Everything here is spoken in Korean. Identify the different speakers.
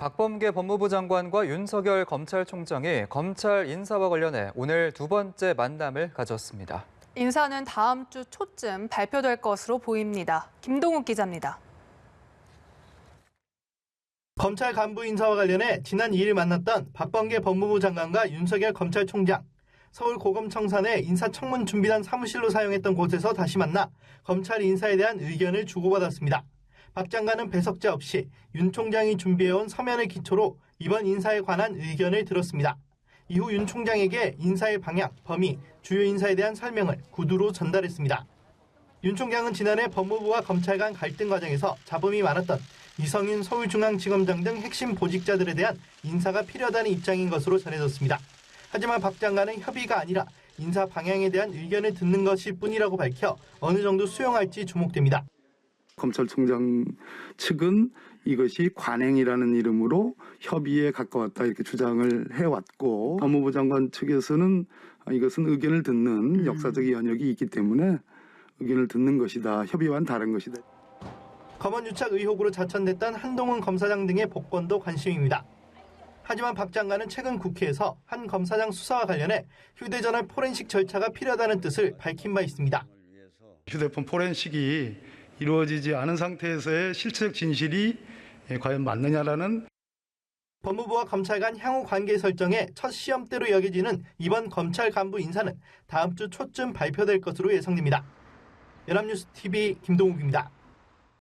Speaker 1: 박범계 법무부 장관과 윤석열 검찰총장이 검찰 인사와 관련해 오늘 두 번째 만남을 가졌습니다.
Speaker 2: 인사는 다음 주 초쯤 발표될 것으로 보입니다. 김동욱 기자입니다.
Speaker 3: 검찰 간부 인사와 관련해 지난 2일 만났던 박범계 법무부 장관과 윤석열 검찰총장, 서울 고검청산의 인사청문준비단 사무실로 사용했던 곳에서 다시 만나 검찰 인사에 대한 의견을 주고받았습니다. 박 장관은 배석자 없이 윤 총장이 준비해온 서면을 기초로 이번 인사에 관한 의견을 들었습니다. 이후 윤 총장에게 인사의 방향, 범위, 주요 인사에 대한 설명을 구두로 전달했습니다. 윤 총장은 지난해 법무부와 검찰 간 갈등 과정에서 잡음이 많았던 이성윤 서울중앙지검장 등 핵심 보직자들에 대한 인사가 필요하다는 입장인 것으로 전해졌습니다. 하지만 박 장관은 협의가 아니라 인사 방향에 대한 의견을 듣는 것일 뿐이라고 밝혀 어느 정도 수용할지 주목됩니다.
Speaker 4: 검찰총장 측은 이것이 관행이라는 이름으로 협의에 가까웠다 이렇게 주장을 해왔고, 법무부 장관 측에서는 이것은 의견을 듣는 역사적 연역이 있기 때문에 의견을 듣는 것이다, 협의와는 다른 것이다.
Speaker 3: 검언 유착 의혹으로 자천됐던 한동훈 검사장 등의 복권도 관심입니다. 하지만 박 장관은 최근 국회에서 한 검사장 수사와 관련해 휴대전화 포렌식 절차가 필요하다는 뜻을 밝힌 바 있습니다.
Speaker 5: 휴대폰 포렌식이 이루어지지 않은 상태에서의 실체적 진실이 과연 맞느냐라는.
Speaker 3: 법무부와 검찰 간 향후 관계 설정의 첫 시험대로 여겨지는 이번 검찰 간부 인사는 다음 주 초쯤 발표될 것으로 예상됩니다. 연합뉴스 TV 김동욱입니다.